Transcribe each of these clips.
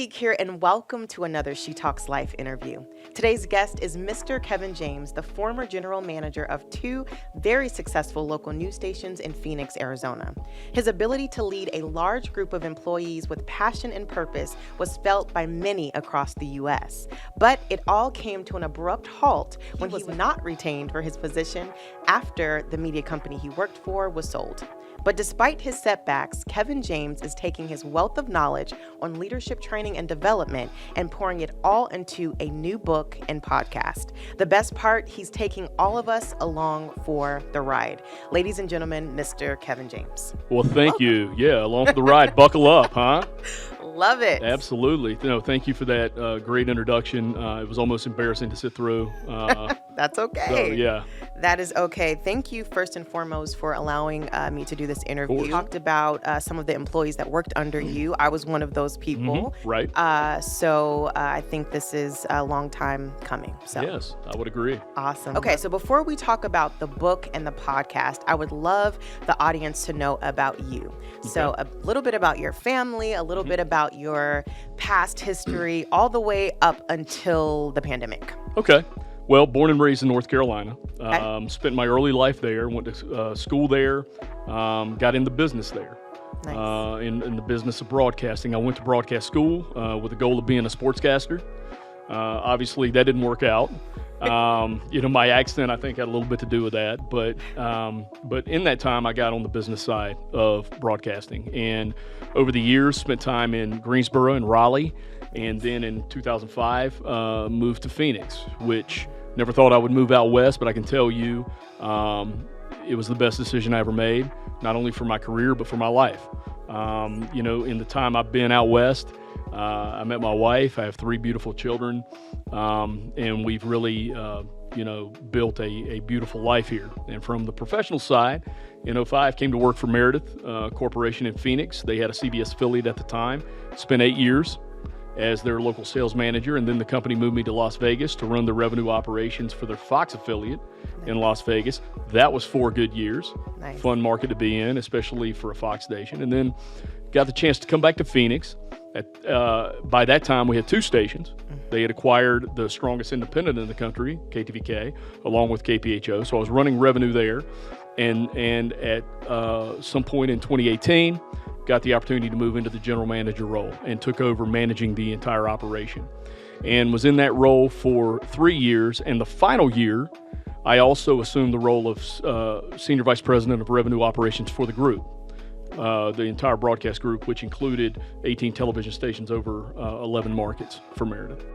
Teague here, and welcome to another She Talks Life interview. Today's guest is Mr. Kevin James, the former general manager of two very successful local news stations in Phoenix, Arizona. His ability to lead a large group of employees with passion and purpose was felt by many across the U.S. But it all came to an abrupt halt when he was not retained for his position after the media company he worked for was sold. But despite his setbacks, Kevin James is taking his wealth of knowledge on leadership training and development and pouring it all into a new book and podcast. The best part, he's taking all of us along for the ride. Ladies and gentlemen, Mr. Kevin James. Well, thank you. Yeah, along for the ride. Buckle up, huh? Love it. Absolutely. No, thank you for that great introduction. It was almost embarrassing to sit through. That's okay. So, yeah. That is okay. Thank you first and foremost for allowing me to do this interview. You talked about some of the employees that worked under you. I was one of those people. Right. So I think this is a long time coming. So yes, I would agree. Awesome. Okay, so before we talk about the book and the podcast, I would love the audience to know about you. Okay. So a little bit about your family, a little bit about your past history, all the way up until the pandemic. Okay. Well, born and raised in North Carolina. Okay. Spent my early life there, went to school there, got into business there. Nice. In the business of broadcasting. I went to broadcast school with the goal of being a sportscaster. Obviously, that didn't work out. My accent, I think, had a little bit to do with that. But in that time, I got on the business side of broadcasting. And over the years, spent time in Greensboro and Raleigh. And then in 2005, moved to Phoenix, which never thought I would move out west, but I can tell you it was the best decision I ever made, not only for my career, but for my life. In the time I've been out west, I met my wife. I have 3 beautiful children, and we've really, built a beautiful life here. And from the professional side, in 2005, came to work for Meredith Corporation in Phoenix. They had a CBS affiliate at the time. Spent 8 years as their local sales manager, and then the company moved me to Las Vegas to run the revenue operations for their Fox affiliate in Las Vegas. That was 4 good years. Nice. Fun market to be in, especially for a Fox station. And then got the chance to come back to Phoenix. By that time, we had 2 stations. They had acquired the strongest independent in the country, KTVK, along with KPHO. So I was running revenue there. And at some point in 2018, got the opportunity to move into the general manager role and took over managing the entire operation. And was in that role for 3 years. And the final year, I also assumed the role of Senior Vice President of Revenue Operations for the group. The entire broadcast group, which included 18 television stations over 11 markets for Meredith.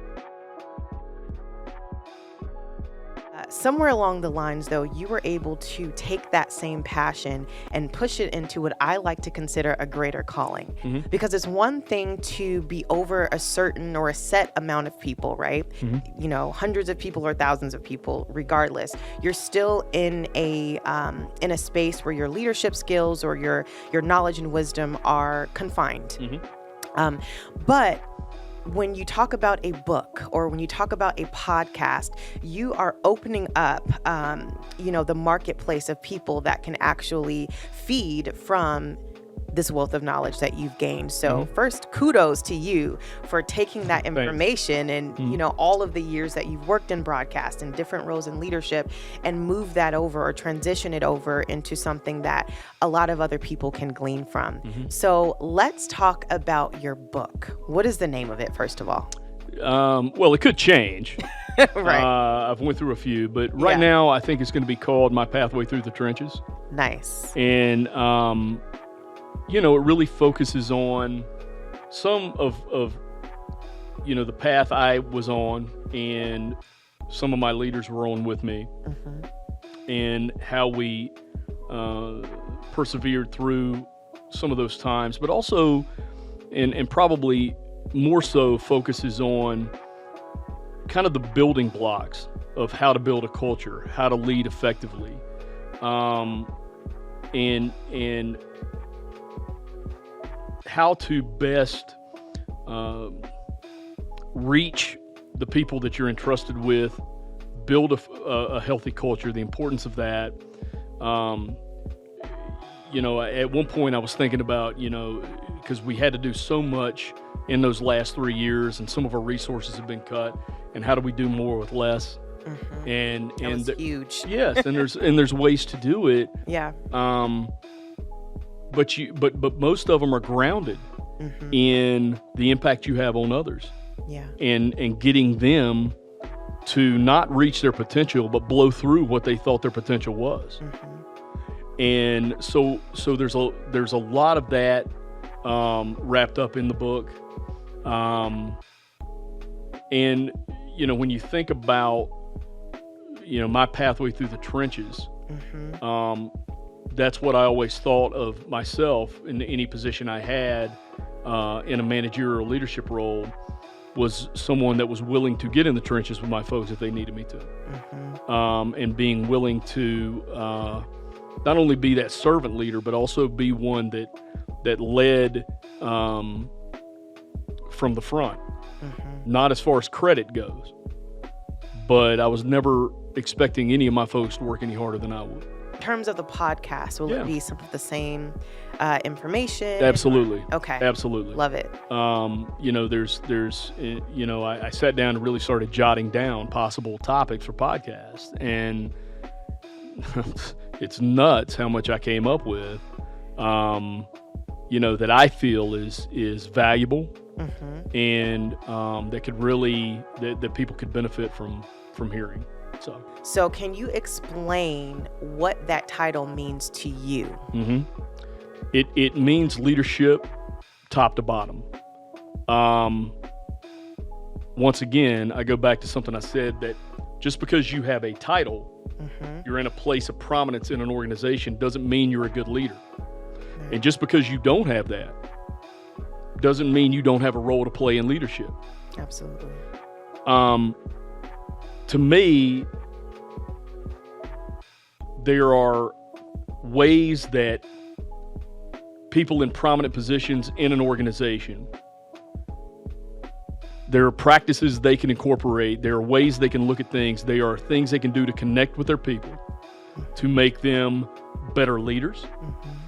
Somewhere along the lines, though, you were able to take that same passion and push it into what I like to consider a greater calling. Mm-hmm. Because it's one thing to be over a certain or a set amount of people, right? Mm-hmm. Hundreds of people or thousands of people, regardless. You're still in a space where your leadership skills or your knowledge and wisdom are confined. Mm-hmm. But when you talk about a book or when you talk about a podcast, you are opening up, the marketplace of people that can actually feed from this wealth of knowledge that you've gained. So first, kudos to you for taking that information and, all of the years that you've worked in broadcast and different roles in leadership and move that over or transition it over into something that a lot of other people can glean from. Mm-hmm. So let's talk about your book. What is the name of it, first of all? Well, it could change. Right. I've went through a few, but right now I think it's going to be called My Pathway Through the Trenches. Nice. And, it really focuses on some of the path I was on and some of my leaders were on with me, and how we persevered through some of those times, but also, and probably more so, focuses on kind of the building blocks of how to build a culture, how to lead effectively, and how to best reach the people that you're entrusted with, build a healthy culture, the importance of that. At one point I was thinking about, because we had to do so much in those last 3 years, and some of our resources have been cut, and how do we do more with less? And That was huge. yes, and there's ways to do it. Yeah. But most of them are grounded in the impact you have on others, Yeah. and getting them to not reach their potential, but blow through what they thought their potential was. And so there's a lot of that wrapped up in the book. And when you think about my pathway through the trenches, that's what I always thought of myself in any position I had in a managerial leadership role, was someone that was willing to get in the trenches with my folks if they needed me to, and being willing to not only be that servant leader, but also be one that led from the front, not as far as credit goes, but I was never expecting any of my folks to work any harder than I would. In terms of the podcast, will it be some of the same information? Absolutely. Okay. Absolutely. Love it. I sat down and really started jotting down possible topics for podcasts, and it's nuts how much I came up with, that I feel is valuable, and that could really, that people could benefit from hearing. So can you explain what that title means to you? It means leadership top to bottom. Once again, I go back to something I said, that just because you have a title, you're in a place of prominence in an organization, doesn't mean you're a good leader. And just because you don't have that, doesn't mean you don't have a role to play in leadership. Absolutely. To me, there are ways that people in prominent positions in an organization, there are practices they can incorporate. There are ways they can look at things. There are things they can do to connect with their people to make them better leaders.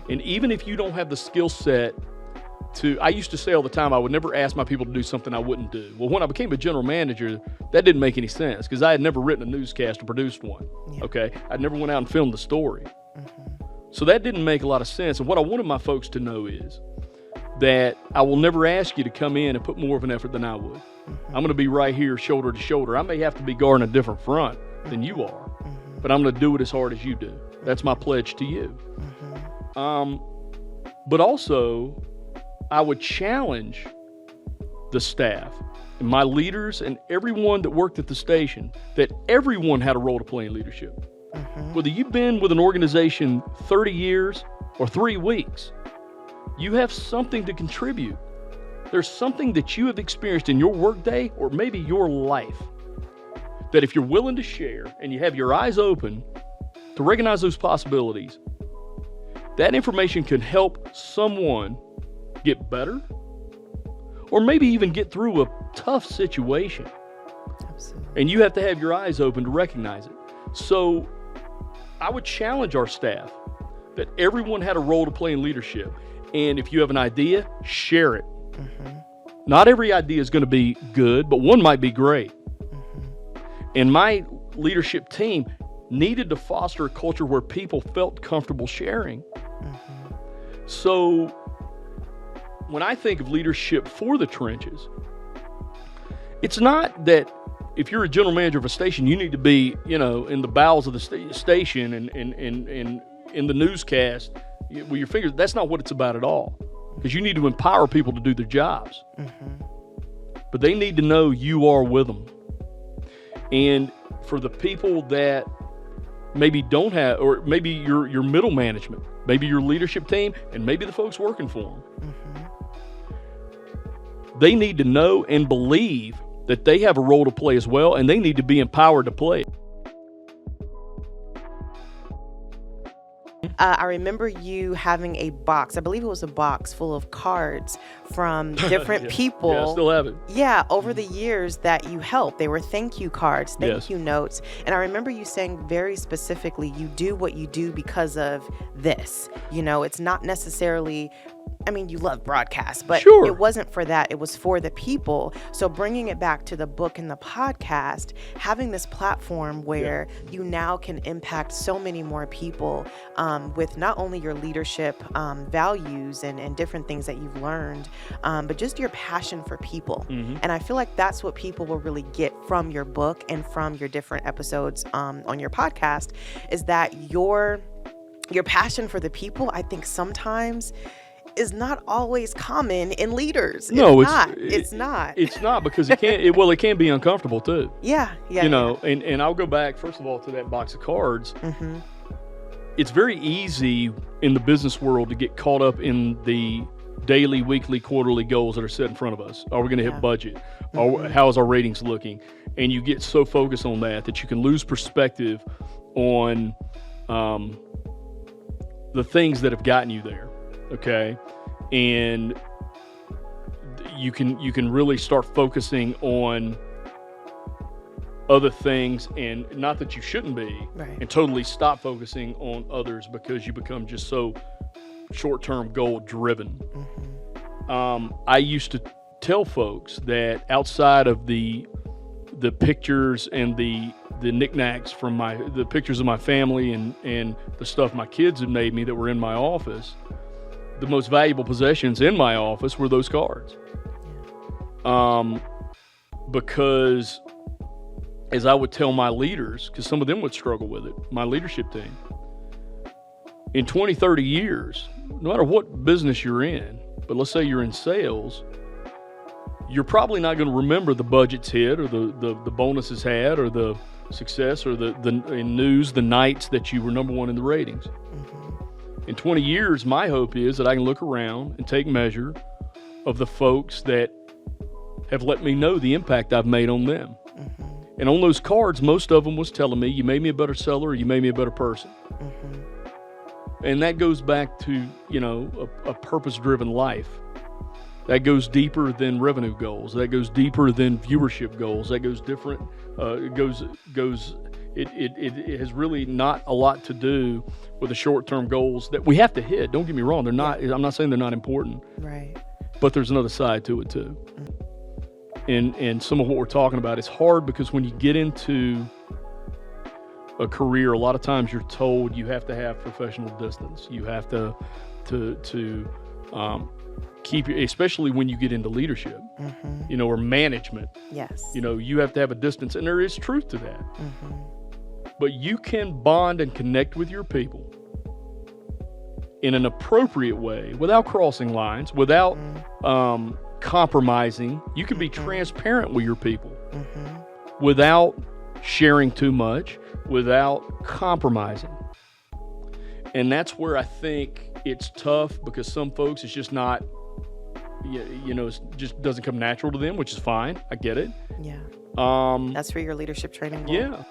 And even if you don't have the skill set I used to say all the time, I would never ask my people to do something I wouldn't do. Well, when I became a general manager, that didn't make any sense, because I had never written a newscast or produced one. Okay. I never went out and filmed the story. So that didn't make a lot of sense. And what I wanted my folks to know is that I will never ask you to come in and put more of an effort than I would. I'm going to be right here shoulder to shoulder. I may have to be guarding a different front than you are, but I'm going to do it as hard as you do. That's my pledge to you. But also, I would challenge the staff and my leaders and everyone that worked at the station, that everyone had a role to play in leadership. Whether you've been with an organization 30 years or 3 weeks, you have something to contribute. There's something that you have experienced in your workday or maybe your life that if you're willing to share and you have your eyes open to recognize those possibilities, that information can help someone get better, or maybe even get through a tough situation. Absolutely. And you have to have your eyes open to recognize it. So I would challenge our staff that everyone had a role to play in leadership. And if you have an idea, share it. Not every idea is going to be good, but one might be great. And my leadership team needed to foster a culture where people felt comfortable sharing. So when I think of leadership for the trenches, it's not that if you're a general manager of a station, you need to be, in the bowels of the station and in the newscast with your fingers. That's not what it's about at all, because you need to empower people to do their jobs. But they need to know you are with them. And for the people that maybe don't have, or maybe your middle management, maybe your leadership team, and maybe the folks working for them, they need to know and believe that they have a role to play as well, and they need to be empowered to play. I remember you having a box, I believe it was a box full of cards from different people. Yeah, I still have it. Yeah, over the years that you helped. They were thank you cards, thank you notes. And I remember you saying very specifically, you do what you do because of this. It's not necessarily I mean, you love broadcast, but Sure. it wasn't for that. It was for the people. So bringing it back to the book and the podcast, having this platform where you now can impact so many more people with not only your leadership values and different things that you've learned, but just your passion for people. And I feel like that's what people will really get from your book and from your different episodes on your podcast, is that your passion for the people, I think sometimes is not always common in leaders. No, It's not. It's not, because it can be uncomfortable too. Yeah. You know, and I'll go back first of all to that box of cards. It's very easy in the business world to get caught up in the daily, weekly, quarterly goals that are set in front of us. Are we going to hit budget? How is our ratings looking? And you get so focused on that you can lose perspective on the things that have gotten you there. Okay, and you can really start focusing on other things, and not that you shouldn't be, and totally stop focusing on others because you become just so short-term goal driven. I used to tell folks that outside of the pictures and the knickknacks from the pictures of my family and the stuff my kids had made me that were in my office, the most valuable possessions in my office were those cards. Because as I would tell my leaders, because some of them would struggle with it, my leadership team, in 20, 30 years, no matter what business you're in, but let's say you're in sales, you're probably not going to remember the budgets hit or the bonuses had or the success or in news, the nights that you were number one in the ratings. In 20 years, my hope is that I can look around and take measure of the folks that have let me know the impact I've made on them. And on those cards, most of them was telling me, you made me a better seller or you made me a better person. And that goes back to, a purpose-driven life. That goes deeper than revenue goals. That goes deeper than viewership goals. That goes different. It has really not a lot to do with the short-term goals that we have to hit. Don't get me wrong; they're not. I'm not saying they're not important. Right. But there's another side to it too. And some of what we're talking about is hard because when you get into a career, a lot of times you're told you have to have professional distance. You have to keep your, especially when you get into leadership, or management. Yes. You have to have a distance, and there is truth to that. But you can bond and connect with your people in an appropriate way, without crossing lines, without compromising. You can be transparent with your people without sharing too much, without compromising. And that's where I think it's tough, because some folks, it's just not, it just doesn't come natural to them, which is fine. I get it. Yeah. That's for your leadership training. Yeah.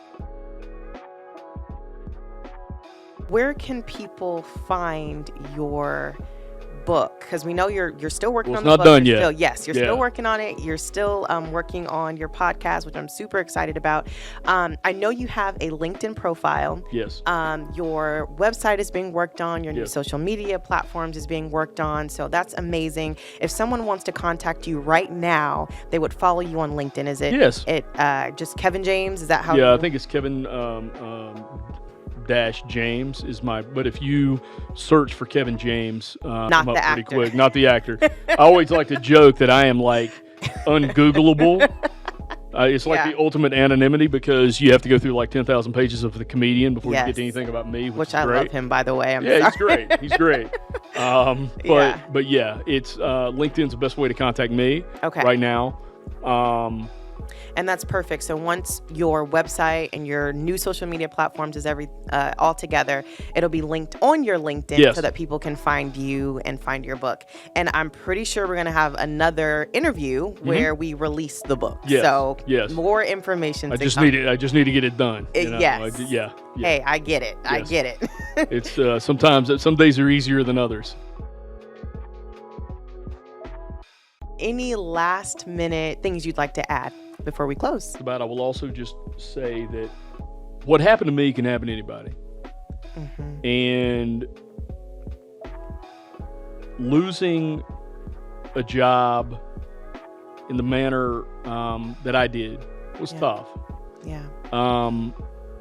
Where can people find your book? Because we know you're still working on the book. It's not done yet. You're still working on it. You're still working on your podcast, which I'm super excited about. I know you have a LinkedIn profile. Yes. Your website is being worked on. Your new social media platforms is being worked on. So that's amazing. If someone wants to contact you right now, they would follow you on LinkedIn. Is it? Yes. Just Kevin James? Is that how? Yeah, I think it's Kevin James is but if you search for Kevin James, not I'm the up pretty actor. quick. Not the actor. I always like to joke that I am like ungoogleable. It's like the ultimate anonymity, because you have to go through like 10,000 pages of the comedian before you get to anything about me, which is I great. love him, by the way. He's great. He's great. But yeah, it's LinkedIn's the best way to contact me right now. And that's perfect. So once your website and your new social media platforms is all together, it'll be linked on your LinkedIn so that people can find you and find your book. And I'm pretty sure we're going to have another interview where we release the book. Yes. So yes. more information. I just need to get it done. Yes. Yeah. Hey, I get it. Yes. I get it. It's sometimes some days are easier than others. Any last minute things you'd like to add before we close? I will also just say that what happened to me can happen to anybody. And losing a job in the manner that I did was tough. Yeah.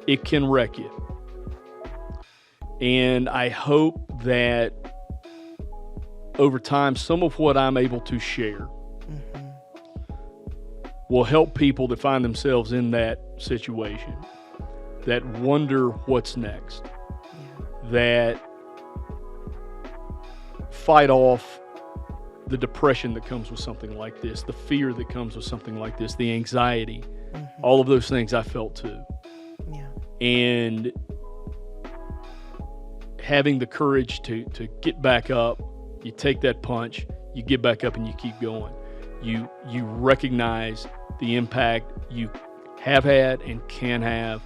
It can wreck you. And I hope that over time, some of what I'm able to share will help people that find themselves in that situation, that wonder what's next, that fight off the depression that comes with something like this, the fear that comes with something like this, the anxiety, all of those things I felt too. Yeah. And having the courage to get back up, you take that punch, you get back up and you keep going. You recognize the impact you have had and can have.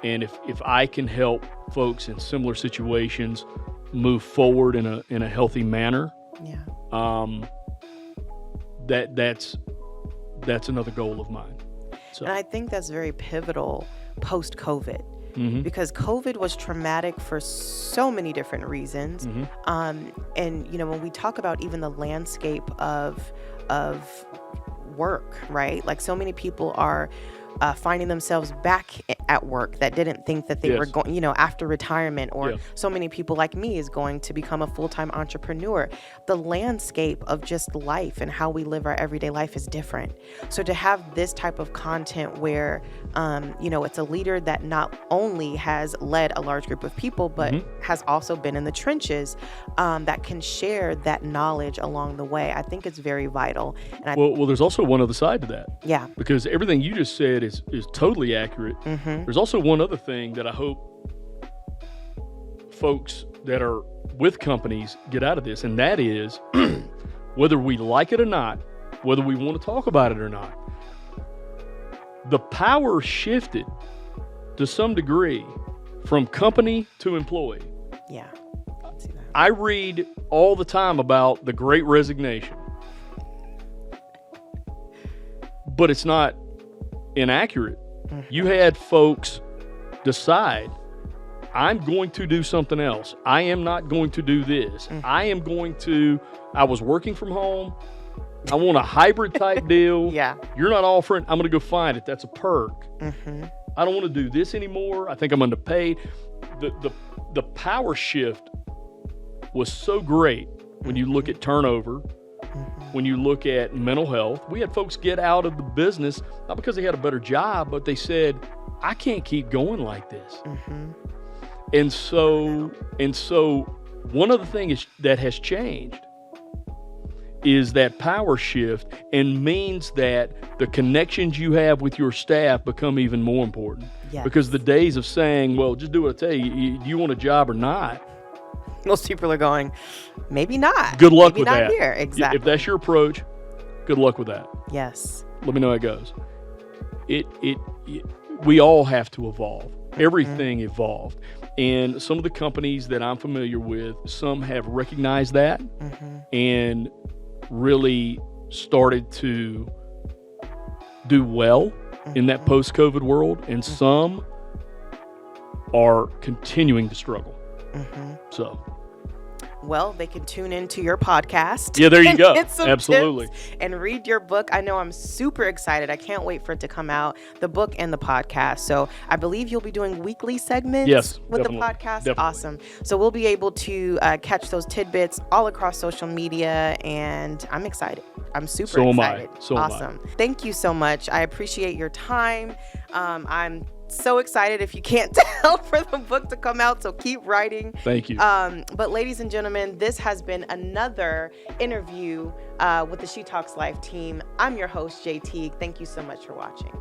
And if I can help folks in similar situations move forward in a healthy manner, that's another goal of mine. So. And I think that's very pivotal post-COVID. Because COVID was traumatic for so many different reasons. And, when we talk about even the landscape of work, right? Like so many people are finding themselves back at work that didn't think that they were going, after retirement, or so many people like me is going to become a full-time entrepreneur. The landscape of just life and how we live our everyday life is different. So to have this type of content where, it's a leader that not only has led a large group of people, but has also been in the trenches, that can share that knowledge along the way, I think it's very vital. And well, there's also one other side to that. Yeah. Because everything you just said is totally accurate. There's also one other thing that I hope folks that are with companies get out of this, and that is whether we like it or not, whether we want to talk about it or not, the power shifted to some degree from company to employee. Yeah, I can see that. I read all the time about the Great Resignation, but it's not inaccurate. You had folks decide, I'm going to do something else. I am not going to do this. I was working from home. I want a hybrid type deal. Yeah. You're not offering, I'm going to go find it. That's a perk. I don't want to do this anymore. I think I'm underpaid. The power shift was so great when you look at turnover, when you look at mental health. We had folks get out of the business, not because they had a better job, but they said, I can't keep going like this. And so one of the things that has changed is that power shift, and means that the connections you have with your staff become even more important. Yes. Because the days of saying, well, just do what I tell you, do you want a job or not? Most people are going, maybe not. Good luck maybe with not that. Here. Exactly. If that's your approach, good luck with that. Yes. Let me know how it goes. We all have to evolve. Everything evolved. And some of the companies that I'm familiar with, some have recognized that and really started to do well in that post-COVID world, and some are continuing to struggle. So, well, they can tune into your podcast. Yeah, there you go. Get some Absolutely. tips and read your book. I know I'm super excited. I can't wait for it to come out, the book and the podcast. So I believe you'll be doing weekly segments with the podcast. Definitely. Awesome. So we'll be able to catch those tidbits all across social media, and I'm excited. I'm super excited. So am I. Awesome. Thank you so much. I appreciate your time. I'm so excited, if you can't tell, for the book to come out, so keep writing. Thank you. But ladies and gentlemen, this has been another interview with the She Talks Life team. I'm your host, Jay Teague. Thank you so much for watching.